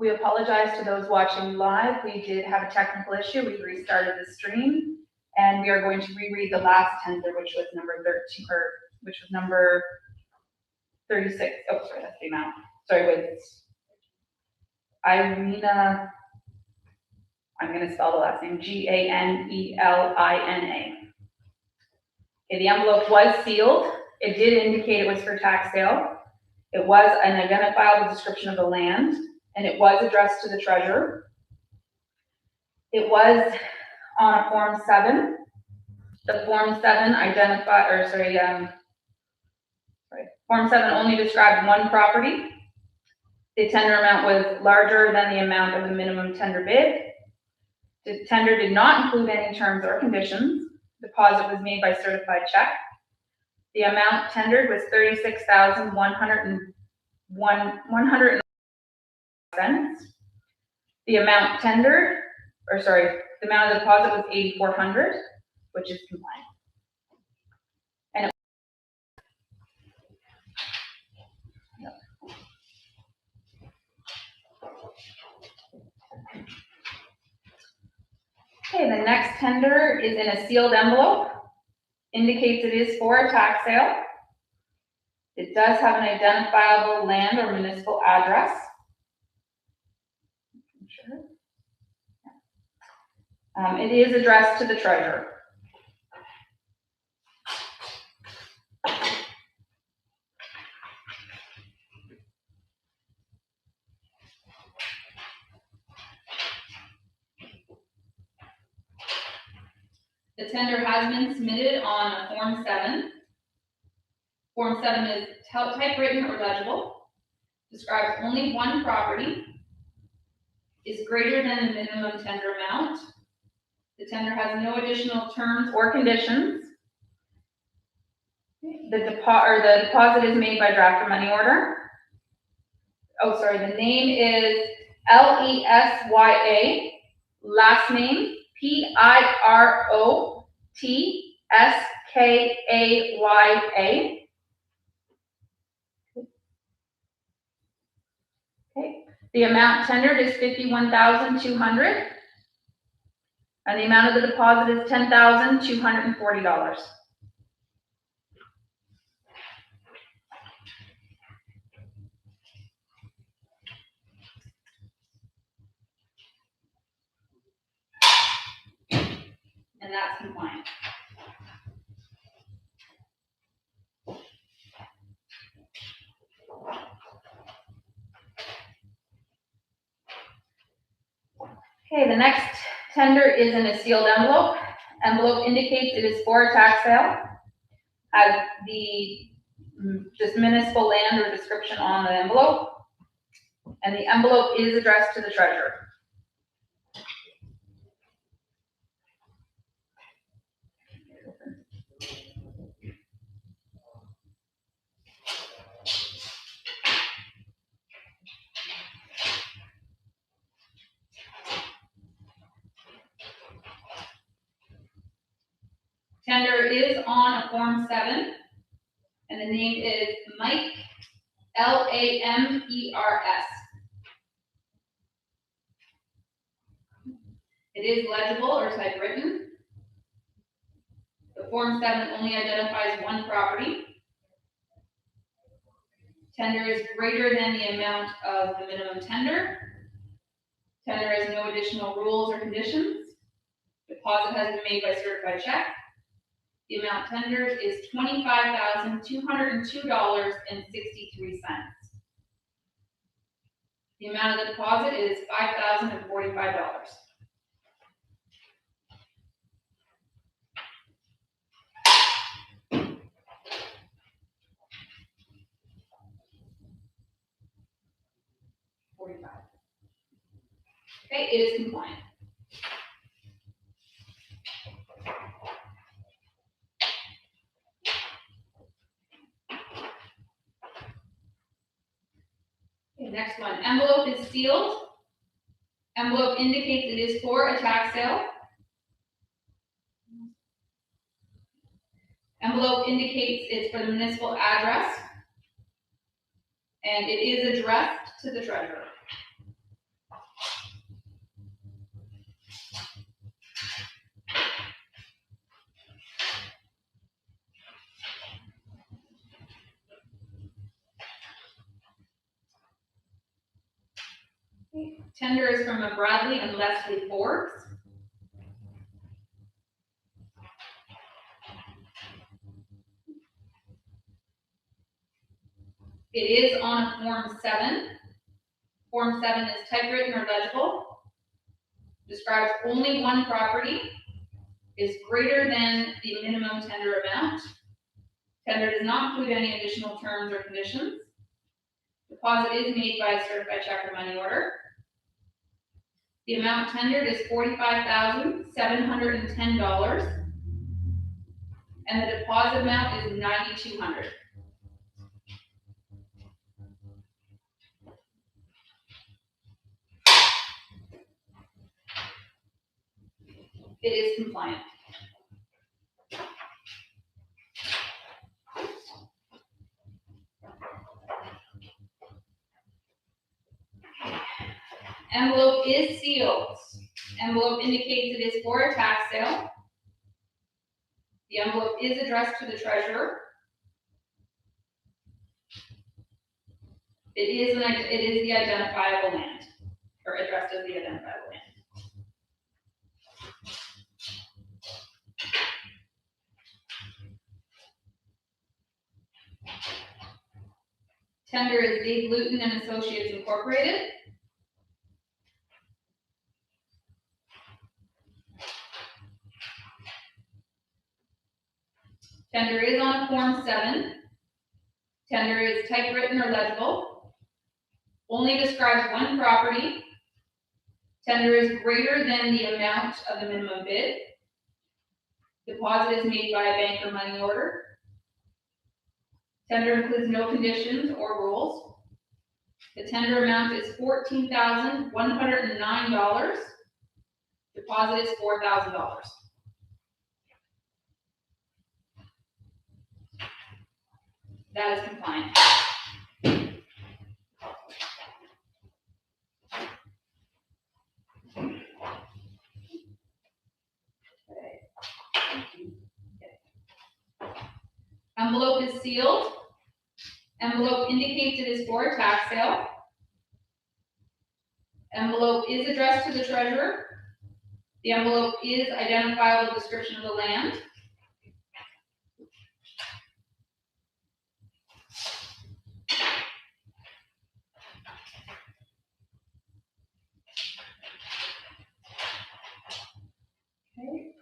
We apologize to those watching live. We did have a technical issue. We restarted the stream, and we are going to reread the last tender, which was number 13, or which was number 36. Oh, sorry, that's the amount. Sorry, with Irina. I'm going to spell the last name, Ganelina. Okay, the envelope was sealed. It did indicate it was for tax sale. It was an identifiable description of the land, and it was addressed to the treasurer. It was on a Form 7. The Form 7 Form 7 only described one property. The tender amount was larger than the amount of the minimum tender bid. The tender did not include any terms or conditions. Deposit was made by certified check. The amount tendered was $36,101. The amount tendered, the amount of the deposit was $8,400, which is compliant. And okay, the next tender is in a sealed envelope. Indicates it is for a tax sale. It does have an identifiable land or municipal address. It is addressed to the treasurer. The tender has been submitted on a Form 7. Form 7 is typewritten or legible, describes only one property, is greater than the minimum tender amount. The tender has no additional terms or conditions. The deposit is made by draft or money order. Oh, sorry, the name is Lesya, last name Pirotskaya. Okay. The amount tendered is $51,200, and the amount of the deposit is $10,240. And that's compliant. Okay, the next tender is in a sealed envelope. Envelope indicates it is for a tax sale. Has the just municipal land or description on the envelope. And the envelope is addressed to the treasurer. Tender is on a Form 7, and the name is Mike, Lamers. It is legible or typewritten. The Form 7 only identifies one property. Tender is greater than the amount of the minimum tender. Tender has no additional rules or conditions. Deposit has been made by certified check. The amount tendered is $25,202.63. The amount of the deposit is $5,045. Okay, it is compliant. Okay, next one. Envelope is sealed. Envelope indicates it is for a tax sale. Envelope indicates it's for the municipal address. And it is addressed to the treasurer. Tender is from a Bradley and Leslie Forbes. It is on Form 7. Form 7 is typewritten or legible. Describes only one property. Is greater than the minimum tender amount. Tender does not include any additional terms or conditions. Deposit is made by a certified check or money order. The amount tendered is $45,710, and the deposit amount is $9,200. It is compliant. Envelope is sealed. Envelope indicates it is for a tax sale. The envelope is addressed to the treasurer. It is the identifiable land, or addressed as the identifiable land. Tender is Dave Luton and Associates Incorporated. Tender is on Form 7. Tender is typewritten or legible. Only describes one property. Tender is greater than the amount of the minimum bid. Deposit is made by a bank or money order. Tender includes no conditions or rules. The tender amount is $14,109. Deposit is $4,000. That is compliant. Envelope is sealed. Envelope indicates it is for a tax sale. Envelope is addressed to the treasurer. The envelope is identifiable description of the land. Okay.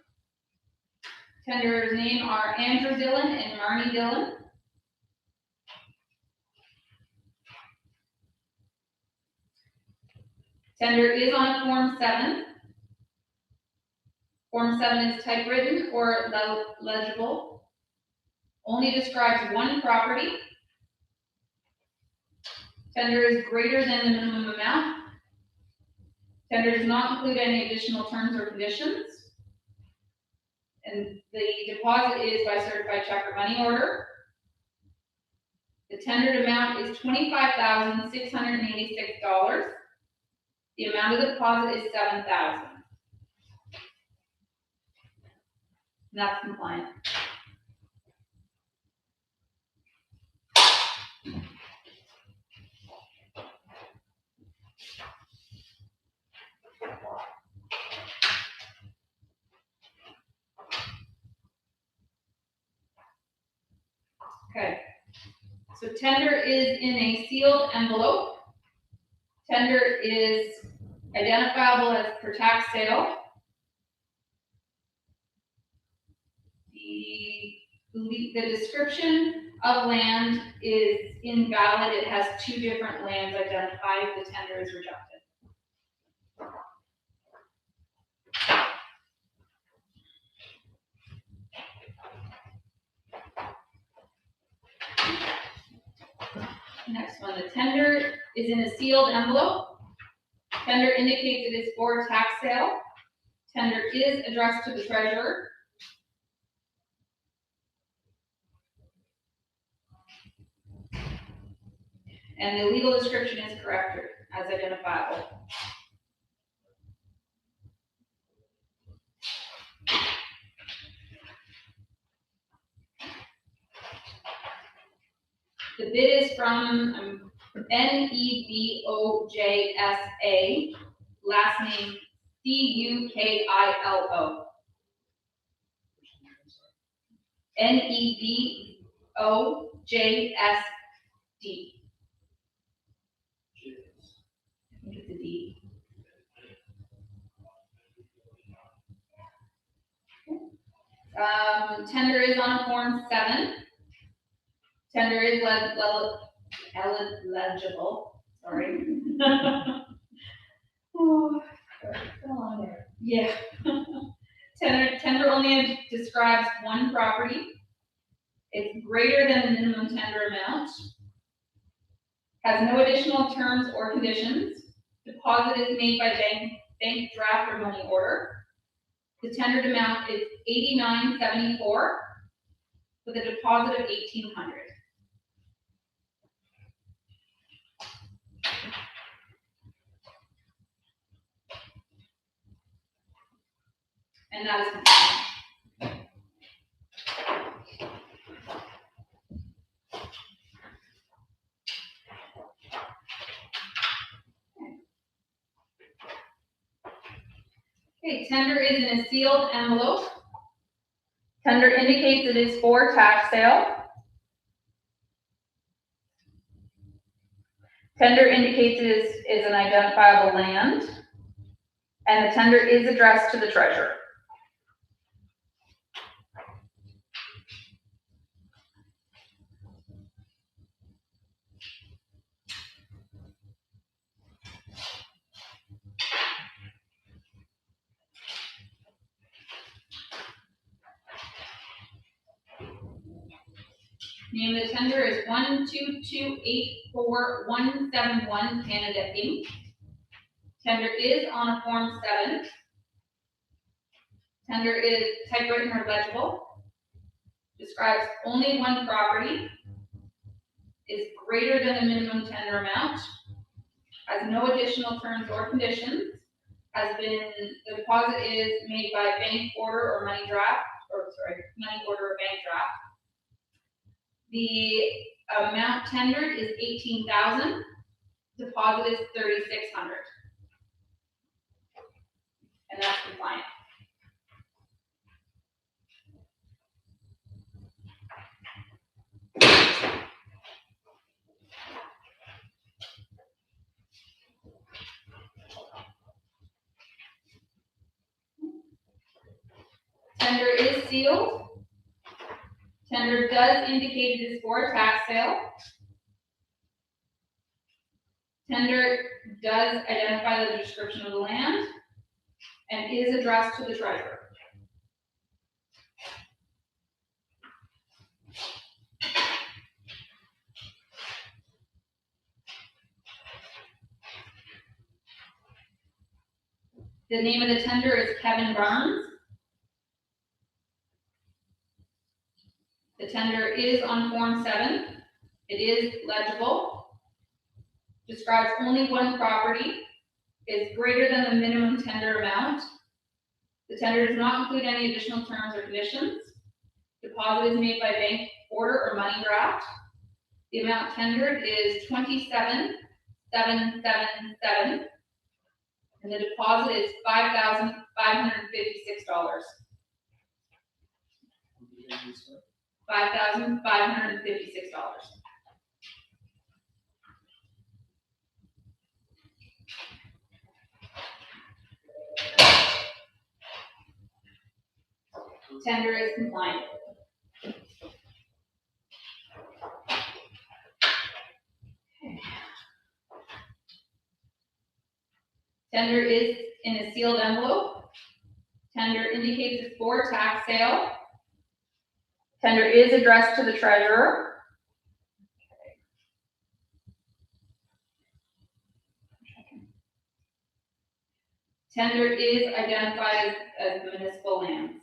Tender's name are Andrew Dillon and Marnie Dillon. Tender is on Form 7. Form 7 is typewritten or legible. Only describes one property. Tender is greater than the minimum amount. Tender does not include any additional terms or conditions. And the deposit is by certified check or money order. The tendered amount is $25,686. The amount of the deposit is $7,000. And that's compliant. Okay, so tender is in a sealed envelope. Tender is identifiable as per tax sale. The description of land is invalid. It has two different lands identified. The tender is rejected. Next one, the tender is in a sealed envelope. Tender indicates it is for a tax sale. Tender is addressed to the treasurer. And the legal description is correct as identifiable. The bid is from NEBOJSA last name Cukilo. Nebojsd. I think it's a D. Tender is on Form 7. Tender is eligible. Sorry. Oh, still on there. Yeah. Tender only describes one property. It's greater than the minimum tender amount. Has no additional terms or conditions. Deposit is made by bank draft or money order. The tendered amount is $89.74 with a deposit of $1,800. And that is complete. Okay, tender is in a sealed envelope. Tender indicates it is for tax sale. Tender indicates it is an identifiable land. And the tender is addressed to the treasurer. Name of the tender is 12284-171 Canada Inc. Tender is on a Form 7. Tender is typewritten or legible. Describes only one property. Is greater than the minimum tender amount. Has no additional terms or conditions. The deposit is made by bank order or money order or bank draft. The amount tendered is $18,000. Deposit is $3,600. And that's compliant. Tender is sealed. Tender does indicate it is for a tax sale. Tender does identify the description of the land and is addressed to the treasurer. The name of the tender is Kevin Barnes. The tender is on Form 7. It is legible. Describes only one property. Is greater than the minimum tender amount. The tender does not include any additional terms or conditions. Deposit is made by bank order or money draft. The amount tendered is $27,777. And the deposit is $5,556. $5,556. Tender is compliant. Tender is in a sealed envelope. Tender indicates it's for tax sale. Tender is addressed to the treasurer. Tender is identified as municipal lands.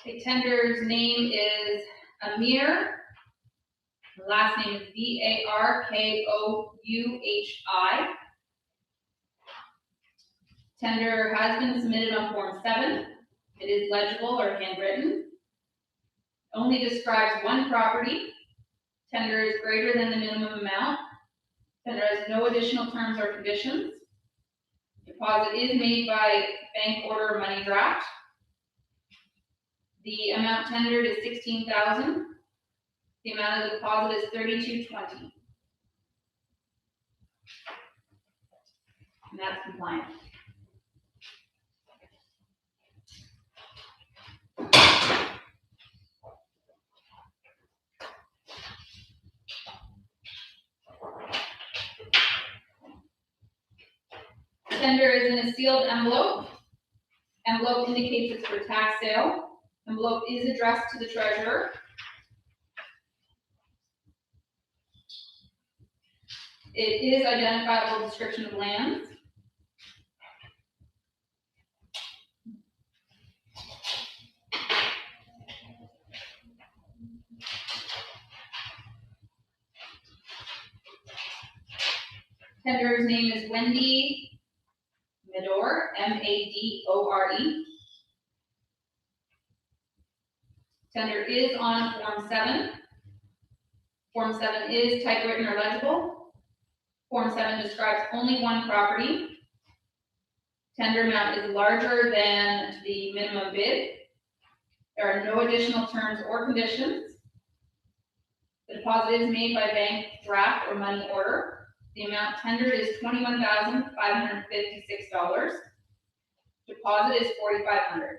The tender's name is Amir The last name is Varkouhi. Tender has been submitted on Form 7. It is legible or handwritten. Only describes one property. Tender is greater than the minimum amount. Tender has no additional terms or conditions. Deposit is made by bank order or money draft. The amount tendered is $16,000. The amount of the deposit is $32.20. And that's compliant. Tender is in a sealed envelope. Envelope indicates it's for tax sale. Envelope is addressed to the treasurer. It is identifiable description of lands. Tender's name is Wendy Madore, Madore. Tender is on Form 7. Form 7 is typewritten or legible. Form 7 describes only one property. Tender amount is larger than the minimum bid. There are no additional terms or conditions. The deposit is made by bank draft or money order. The amount tendered is $21,556. Deposit is $4,500.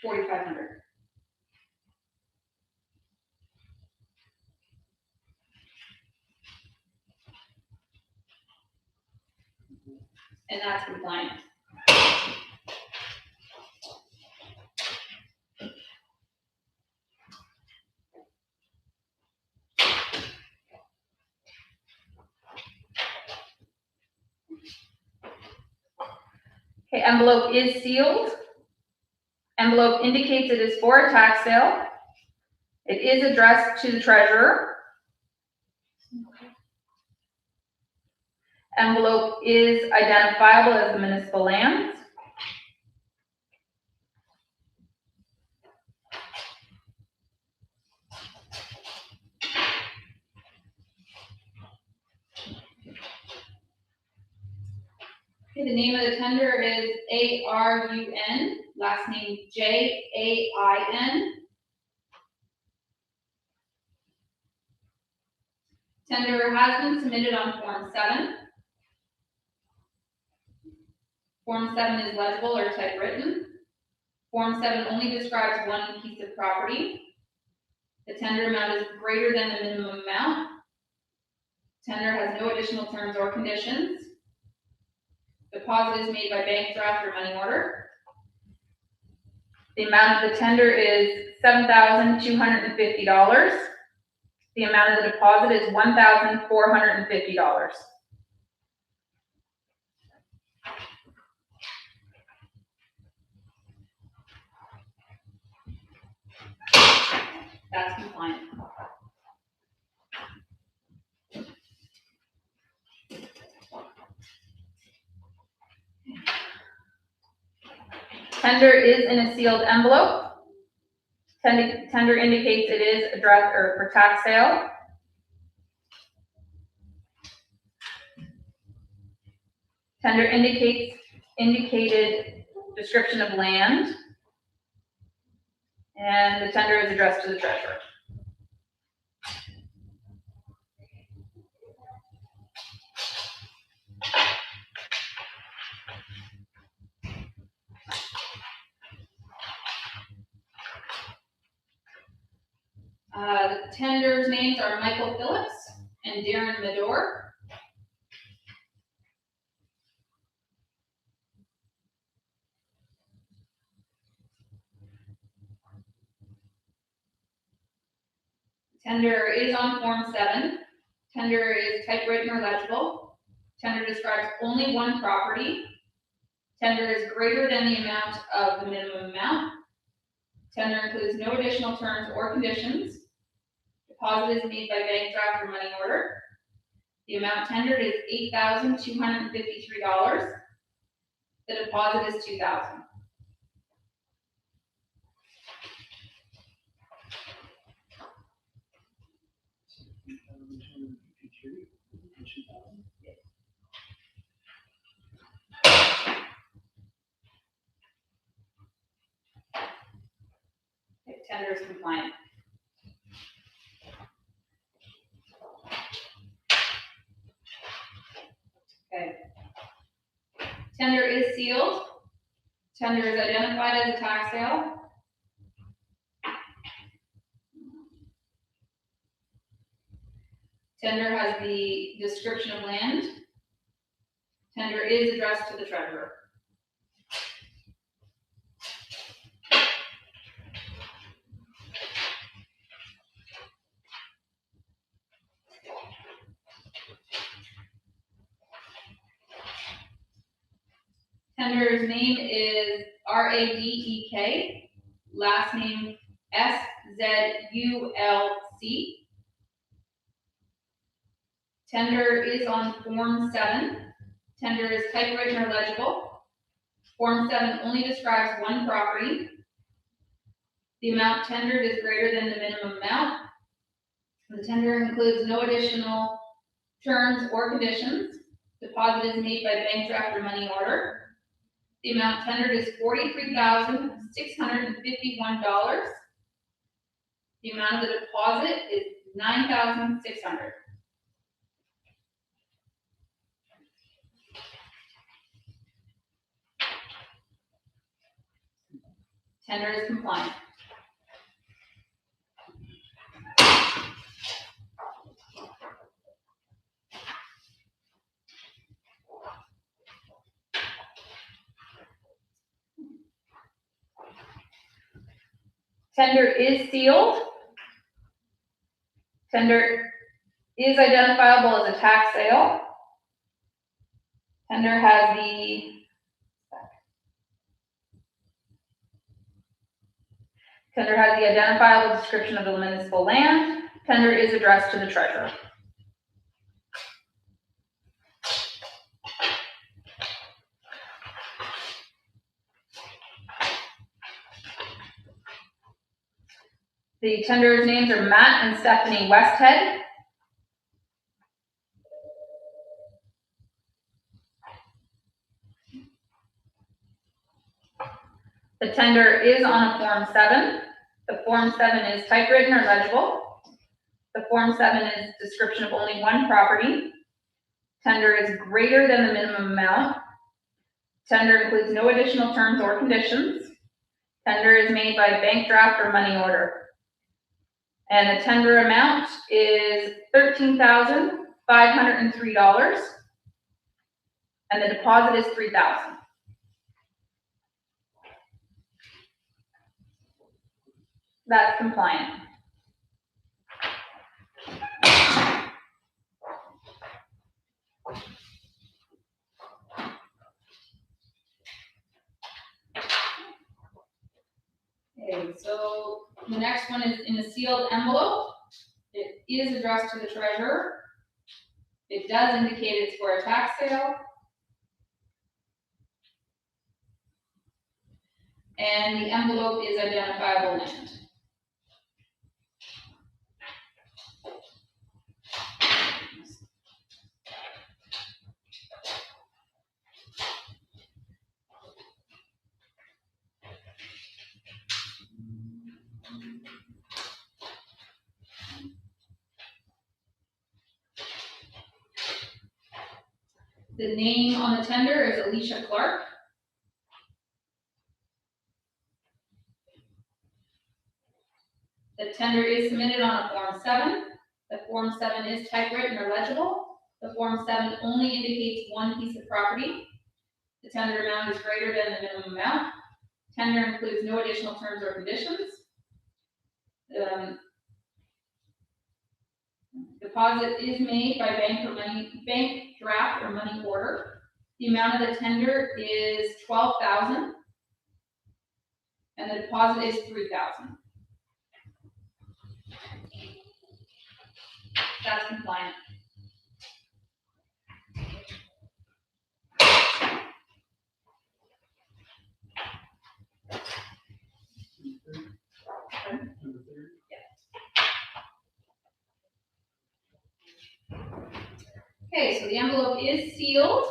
$4,500. And that's compliant. Okay, envelope is sealed. Envelope indicates it is for a tax sale. It is addressed to the treasurer. Envelope is identifiable as the municipal lands. Okay, the name of the tender is ARUN, last name JAIN. Tender has been submitted on Form 7. Form 7 is legible or typewritten. Form 7 only describes one piece of property. The tender amount is greater than the minimum amount. Tender has no additional terms or conditions. Deposit is made by bank draft or money order. The amount of the tender is $7,250. The amount of the deposit is $1,450. That's compliant. Tender is in a sealed envelope. Tender indicates it is addressed or for tax sale. Tender indicated description of land. And the tender is addressed to the treasurer. The tenders' names are Michael Phillips and Darren Madore. Tender is on Form 7. Tender is typewritten or legible. Tender describes only one property. Tender is greater than the amount of the minimum amount. Tender includes no additional terms or conditions. Deposit is made by bank draft or money order. The amount tendered is $8,253. The deposit is $2,000. Tender is compliant. Okay. Tender is sealed. Tender is identified as a tax sale. Tender has the description of land. Tender is addressed to the treasurer. Tender's name is Radek, last name Szulc. Tender is on Form 7. Tender is typewritten or legible. Form 7 only describes one property. The amount tendered is greater than the minimum amount. The tender includes no additional terms or conditions. Deposit is made by bank draft or money order. The amount tendered is $43,651. The amount of the deposit is $9,600. Tender is compliant. Tender is sealed. Tender is identifiable as a tax sale. Tender has the identifiable description of the municipal land. Tender is addressed to the treasurer. The tender's names are Matt and Stephanie Westhead. The tender is on a Form 7. The Form 7 is typewritten or legible. The Form 7 is description of only one property. Tender is greater than the minimum amount. Tender includes no additional terms or conditions. Tender is made by bank draft or money order. And the tender amount is $13,503. And the deposit is $3,000. That's compliant. Okay, so the next one is in a sealed envelope. It is addressed to the treasurer. It does indicate it's for a tax sale. And the envelope is identifiable land. The name on the tender is Alicia Clark. The tender is submitted on a Form 7. The Form 7 is typewritten or legible. The Form 7 only indicates one piece of property. The tender amount is greater than the minimum amount. Tender includes no additional terms or conditions. Deposit is made by bank draft or money order. The amount of the tender is $12,000, and the deposit is $3,000. That's compliant. Okay, so the envelope is sealed.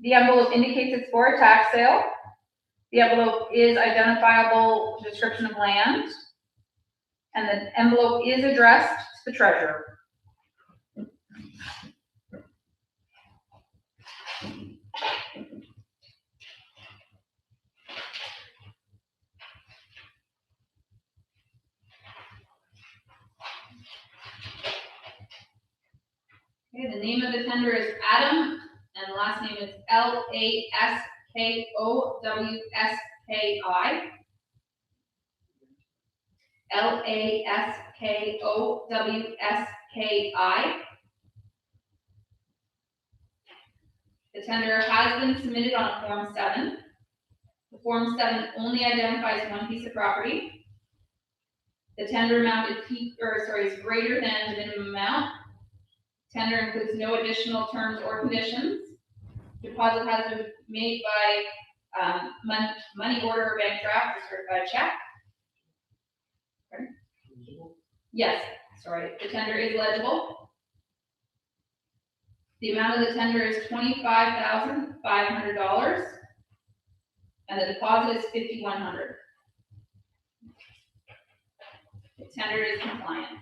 The envelope indicates it's for a tax sale. The envelope is identifiable description of land. And the envelope is addressed to the treasurer. Okay, the name of the tender is Adam, and the last name is Laskowski. Laskowski. The tender has been submitted on Form 7. The Form 7 only identifies one piece of property. The tender amount is greater than the minimum amount. Tender includes no additional terms or conditions. Deposit has been made by money order or bank draft or certified check. Okay. Yes, sorry, the tender is legible. The amount of the tender is $25,500, and the deposit is $5,100. The tender is compliant.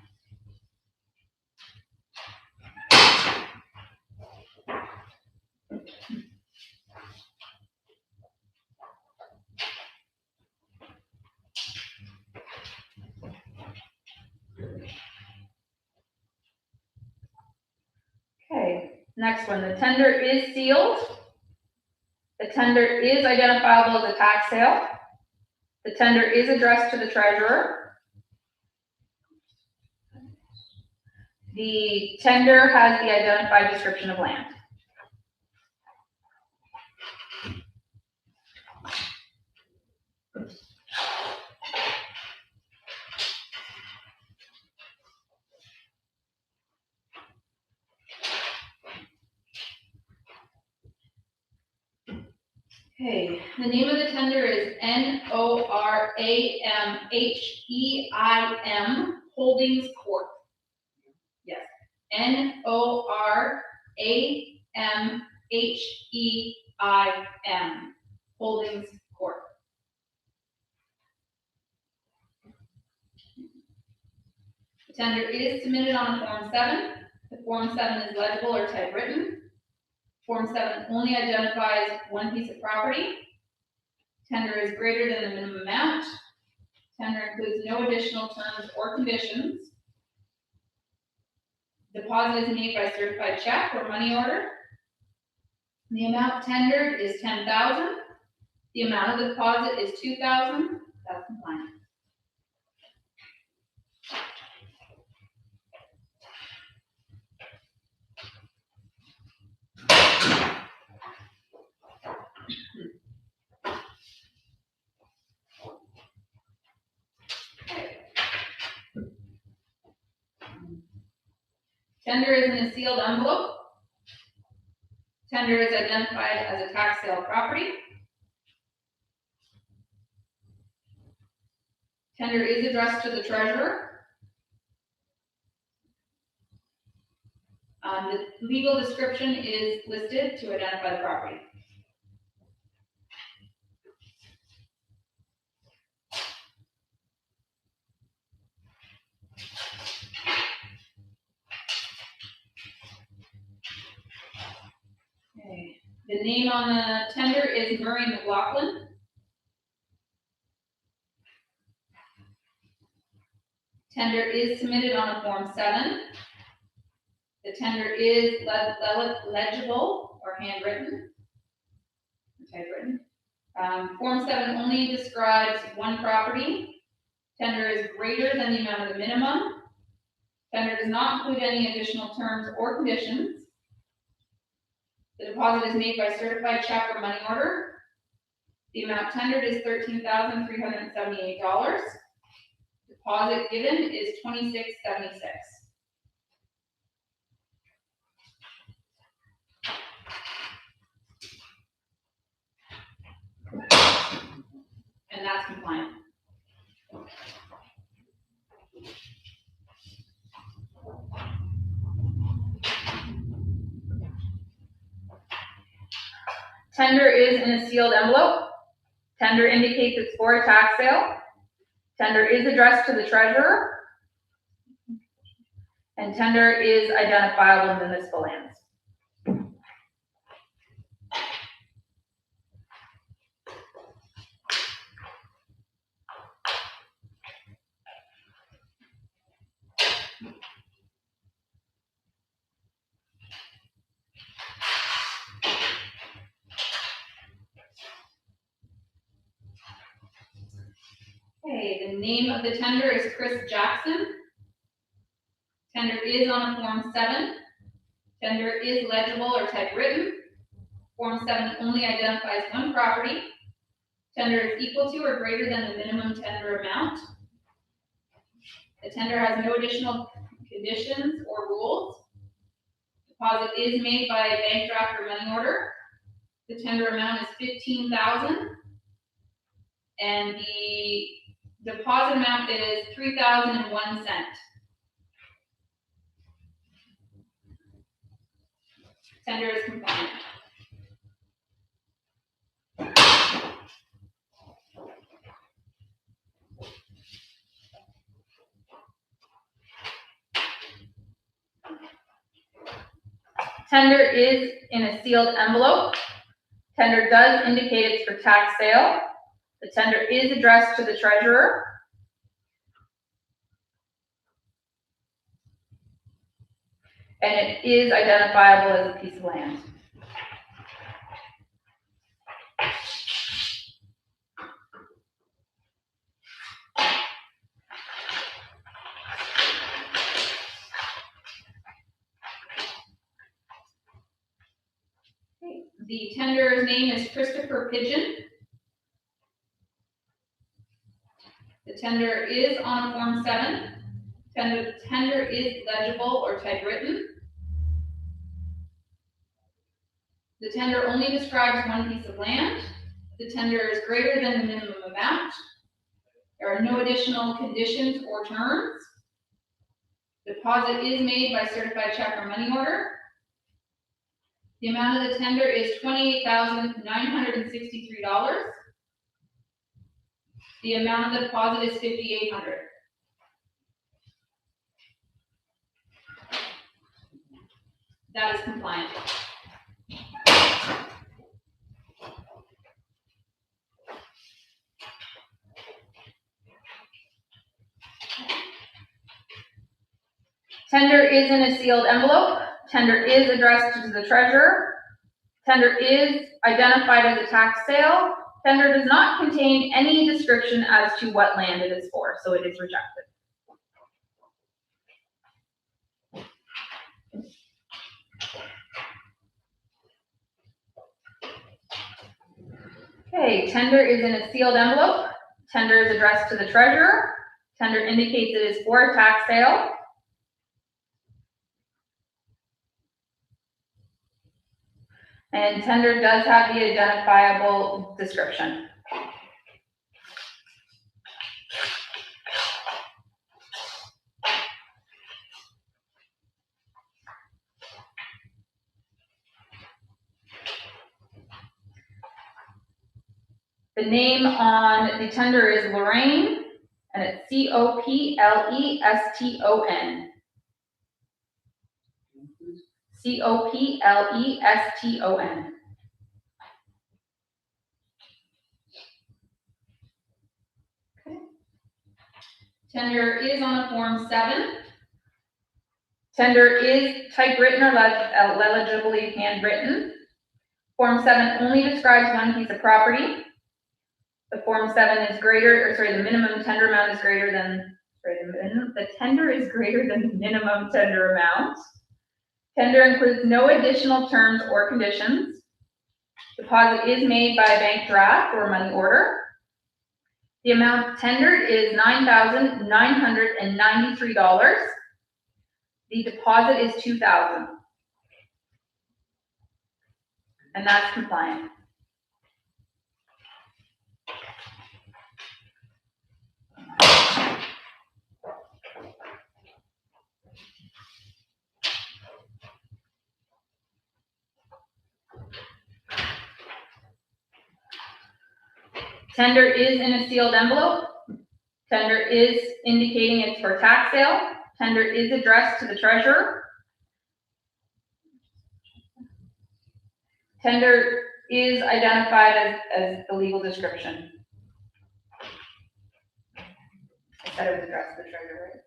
Okay, next one. The tender is sealed. The tender is identifiable as a tax sale. The tender is addressed to the treasurer. The tender has the identified description of land. Okay, the name of the tender is NORAMHEIM Holdings Corp. Yes, NORAMHEIM Holdings Corp. The tender is submitted on Form 7. The Form 7 is legible or typewritten. Form 7 only identifies one piece of property. Tender is greater than the minimum amount. Tender includes no additional terms or conditions. Deposit is made by certified check or money order. The amount tendered is $10,000. The amount of the deposit is $2,000. That's compliant. Tender is in a sealed envelope. Tender is identified as a tax sale property. Tender is addressed to the treasurer. The legal description is listed to identify the property. Okay. The name on the tender is Murray McLaughlin. Tender is submitted on a Form 7. The tender is legible or handwritten, or typewritten. Form 7 only describes one property. Tender is greater than the amount of the minimum. Tender does not include any additional terms or conditions. The deposit is made by certified check or money order. The amount tendered is $13,378. Deposit given is $26.76. And that's compliant. Tender is in a sealed envelope. Tender indicates it's for a tax sale. Tender is addressed to the treasurer. And tender is identifiable in the municipal lands. Okay, the name of the tender is Chris Jackson. Tender is on Form 7. Tender is legible or typewritten. Form 7 only identifies one property. Tender is equal to or greater than the minimum tender amount. The tender has no additional conditions or rules. Deposit is made by a bank draft or money order. The tender amount is $15,000, and the deposit amount is $3,001. Tender is compliant. Tender is in a sealed envelope. Tender does indicate it's for tax sale. The tender is addressed to the treasurer. And it is identifiable as a piece of land. The tender's name is Christopher Pigeon. The tender is on Form 7. Tender is legible or typewritten. The tender only describes one piece of land. The tender is greater than the minimum amount. There are no additional conditions or terms. Deposit is made by certified check or money order. The amount of the tender is $28,963. The amount of the deposit is $5,800. That is compliant. Tender is in a sealed envelope. Tender is addressed to the treasurer. Tender is identified as a tax sale. Tender does not contain any description as to what land it is for, so it is rejected. Okay, tender is in a sealed envelope. Tender is addressed to the treasurer. Tender indicates it is for a tax sale. And tender does have the identifiable description. The name on the tender is Lorraine, and it's Copleston. Copleston. Okay. Tender is on Form 7. Tender is typewritten or legibly handwritten. Form 7 only describes one piece of property. The Form 7 is the minimum tender amount is greater than, the tender is greater than the minimum tender amount. Tender includes no additional terms or conditions. Deposit is made by bank draft or money order. The amount tendered is $9,993. The deposit is $2,000. And that's compliant. Tender is in a sealed envelope. Tender is indicating it's for tax sale. Tender is addressed to the treasurer. Tender is identified as the legal description. I said it was addressed to the treasurer, right?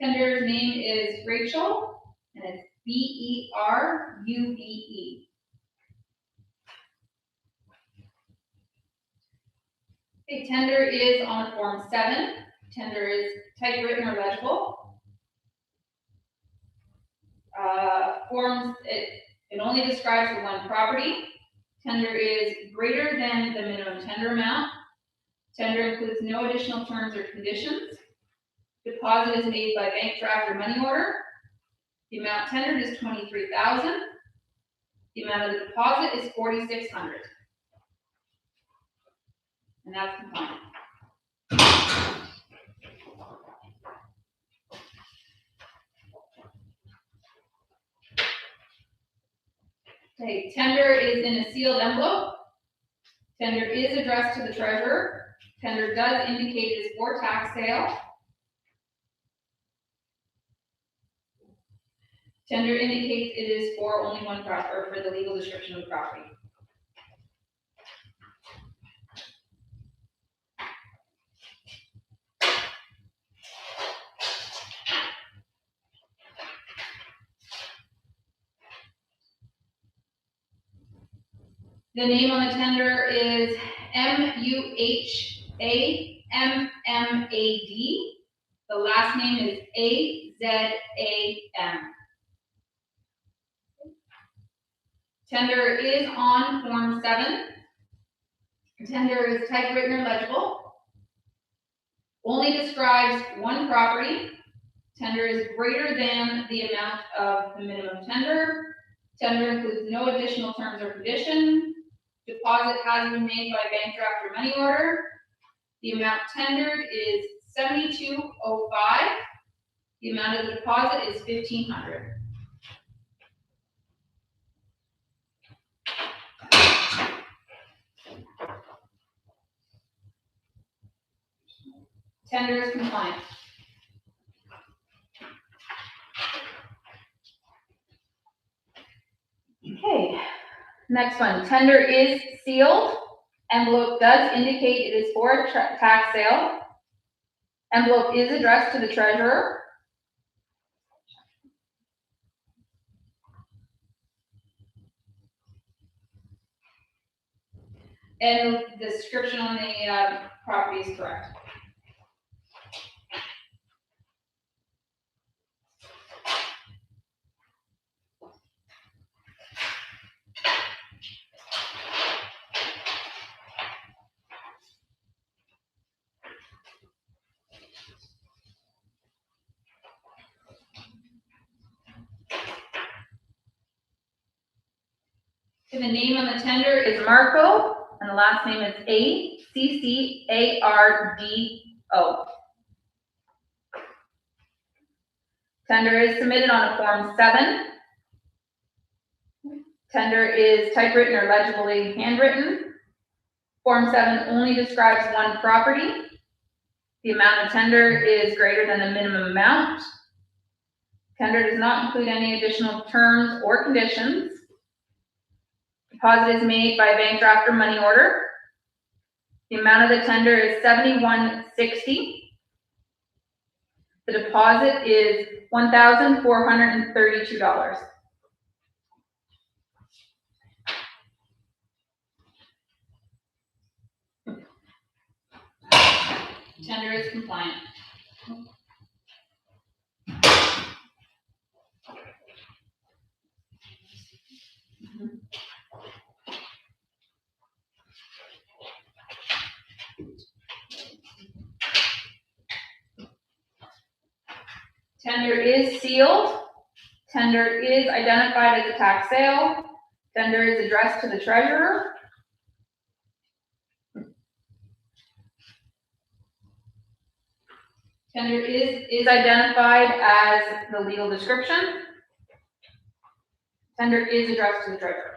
Tender's name is Rachel, and it's Beruve. Okay, tender is on Form 7. Tender is typewritten or legible. It only describes the one property. Tender is greater than the minimum tender amount. Tender includes no additional terms or conditions. Deposit is made by bank draft or money order. The amount tendered is $23,000. The amount of the deposit is $4,600. And that's compliant. Okay, tender is in a sealed envelope. Tender is addressed to the treasurer. Tender does indicate it is for tax sale. Tender indicates it is for only one property, or for the legal description of the property. The name on the tender is Muhamad. The last name is Azam. Tender is on Form 7. Tender is typewritten or legible. Only describes one property. Tender is greater than the amount of the minimum tender. Tender includes no additional terms or conditions. Deposit has been made by bank draft or money order. The amount tendered is $72.05. The amount of the deposit is $1,500. Tender is compliant. Okay, next one. Tender is sealed. Envelope does indicate it is for a tax sale. Envelope is addressed to the treasurer. And the description on the property is correct. So the name on the tender is Marco, and the last name is Accardo. Tender is submitted on a Form 7. Tender is typewritten or legibly handwritten. Form 7 only describes one property. The amount of tender is greater than the minimum amount. Tender does not include any additional terms or conditions. Deposit is made by bank draft or money order. The amount of the tender is $71.60. The deposit is $1,432. Tender is compliant. Tender is sealed. Tender is identified as a tax sale. Tender is addressed to the treasurer. Tender is identified as the legal description. Tender is addressed to the treasurer.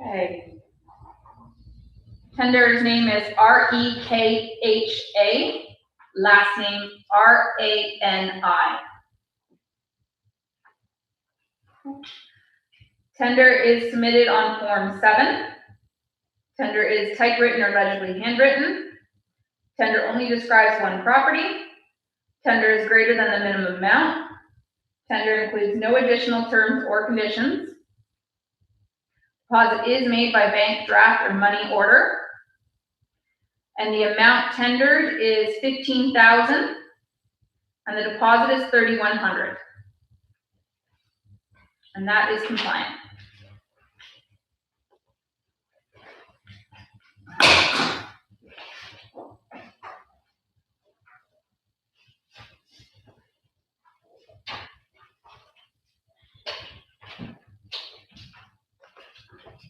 Okay. Tender's name is Rekha, last name Rani. Tender is submitted on Form 7. Tender is typewritten or legibly handwritten. Tender only describes one property. Tender is greater than the minimum amount. Tender includes no additional terms or conditions. Deposit is made by bank draft or money order. And the amount tendered is $15,000, and the deposit is $3,100. And that is compliant.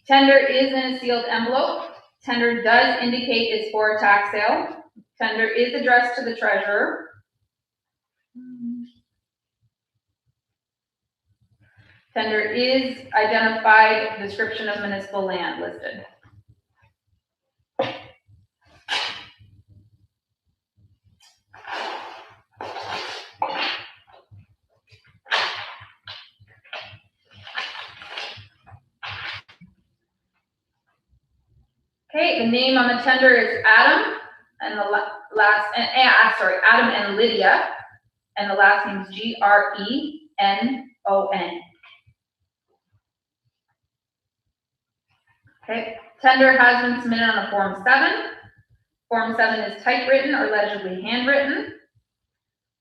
Tender is in a sealed envelope. Tender does indicate it's for a tax sale. Tender is addressed to the treasurer. Tender is identified, description of municipal land listed. Okay, the name on the tender is Adam, and the Adam and Lydia, and the last name is Grenon. Okay, tender has been submitted on a Form 7. Form 7 is typewritten or legibly handwritten.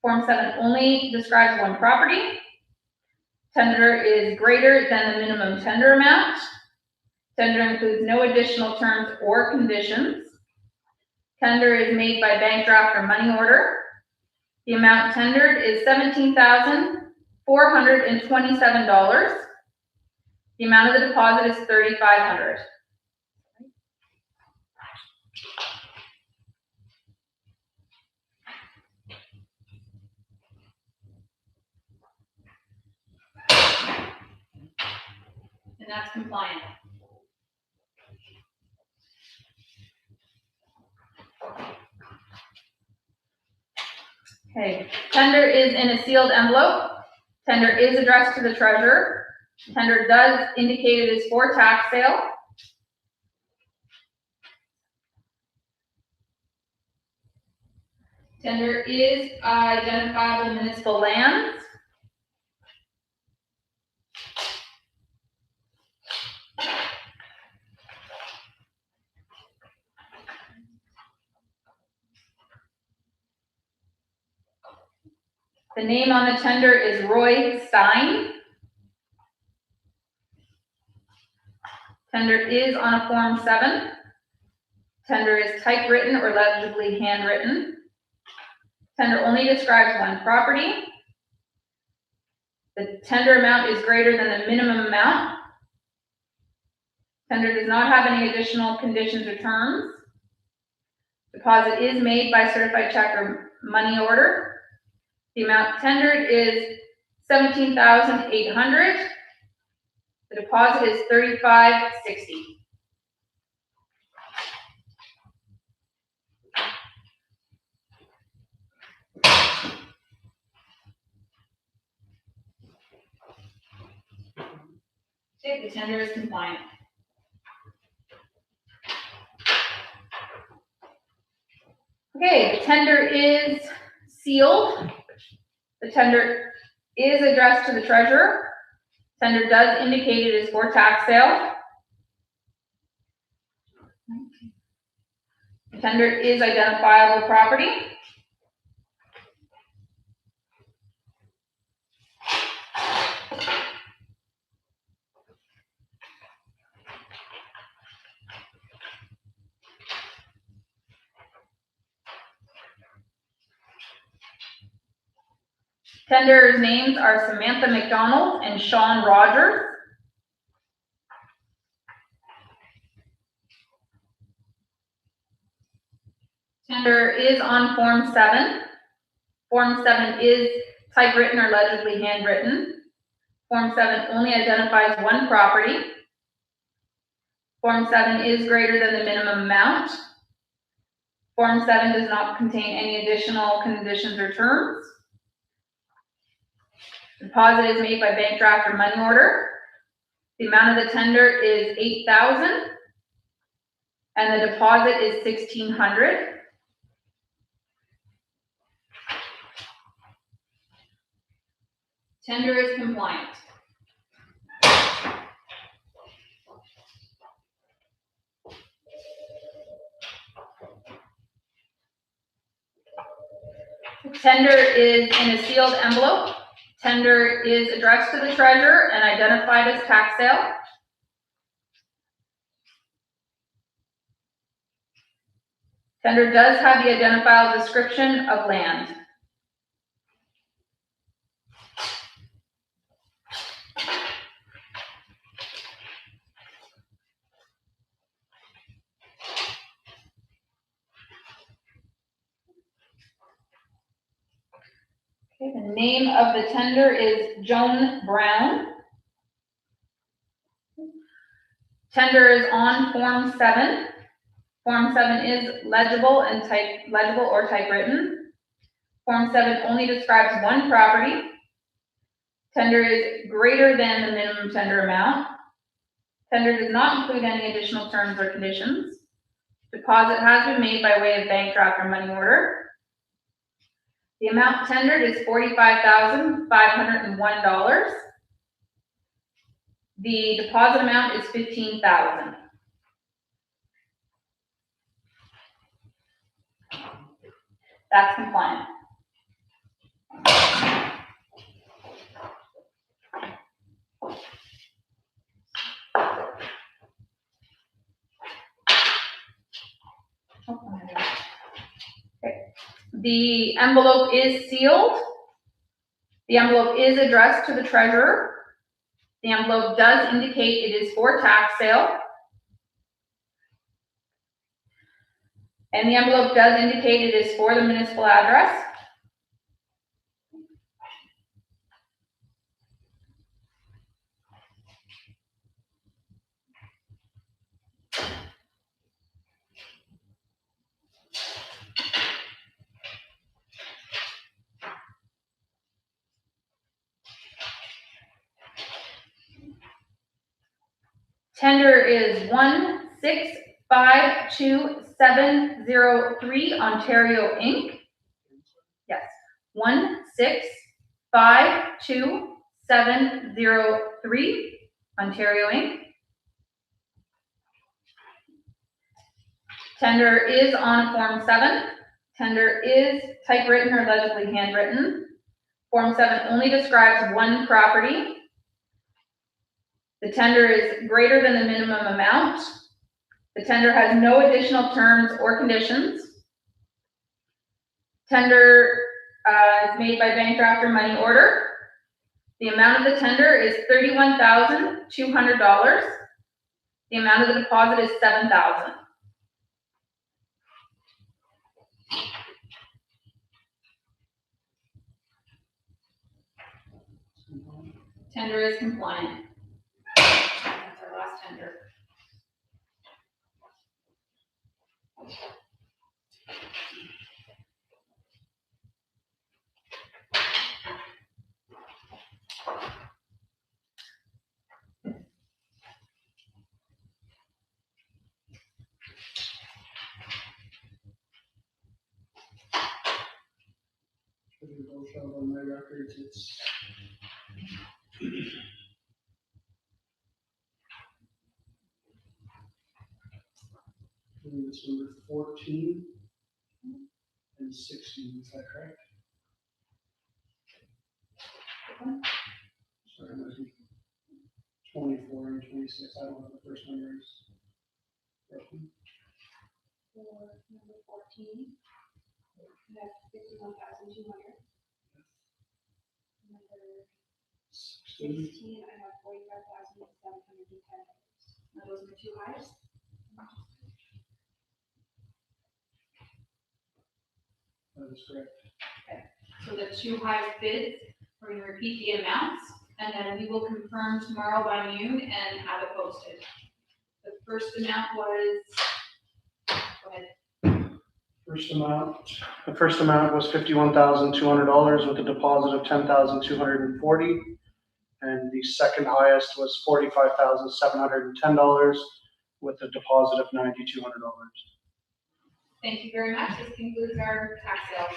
Form 7 only describes one property. Tender is greater than the minimum tender amount. Tender includes no additional terms or conditions. Tender is made by bank draft or money order. The amount tendered is $17,427. The amount of the deposit is $3,500. And that's compliant. Okay, tender is in a sealed envelope. Tender is addressed to the treasurer. Tender does indicate it is for tax sale. Tender is identifiable municipal lands. The name on the tender is Roy Stein. Tender is on a Form 7. Tender is typewritten or legibly handwritten. Tender only describes one property. The tender amount is greater than the minimum amount. Tender does not have any additional conditions or terms. Deposit is made by certified check or money order. The amount tendered is $17,800. The deposit is $3,560. Okay, the tender is compliant. Okay, the tender is sealed. The tender is addressed to the treasurer. Tender does indicate it is for tax sale. The tender is identifiable property. Tender's names are Samantha McDonald and Sean Rogers. Tender is on Form 7. Form 7 is typewritten or legibly handwritten. Form 7 only identifies one property. Form 7 is greater than the minimum amount. Form 7 does not contain any additional conditions or terms. Deposit is made by bank draft or money order. The amount of the tender is $8,000, and the deposit is $1,600. Tender is compliant. Tender is in a sealed envelope. Tender is addressed to the treasurer and identified as tax sale. Tender does have the identifiable description of land. Okay, the name of the tender is Joan Brown. Tender is on Form 7. Form 7 is legible or typewritten. Form 7 only describes one property. Tender is greater than the minimum tender amount. Tender does not include any additional terms or conditions. Deposit has been made by way of bank draft or money order. The amount tendered is $45,501. The deposit amount is $15,000. That's compliant. Okay. The envelope is sealed. The envelope is addressed to the treasurer. The envelope does indicate it is for tax sale. And the envelope does indicate it is for the municipal address. Tender is 1652703 Ontario Inc. Yes, 1652703 Ontario Inc. Tender is on Form 7. Tender is typewritten or legibly handwritten. Form 7 only describes one property. The tender is greater than the minimum amount. The tender has no additional terms or conditions. Tender is made by bank draft or money order. The amount of the tender is $31,200. The amount of the deposit is $7,000. Tender is compliant. That's our last tender. out on my records, it's I believe it's number 14 and 16, is that correct? Sorry, I'm looking. 24 and 26, I don't have the first numbers. Roughly. For number 14, we have 51,200. Number 16, I have 45,710. Are those the two highest? That is correct. So the two highest bids, we're going to repeat the amounts, and then we will confirm tomorrow by noon and have it posted. The first amount was, go ahead. The first amount was $51,200 with a deposit of $10,240. And the second highest was $45,710 with a deposit of $9,200. Thank you very much. This concludes our tax sale.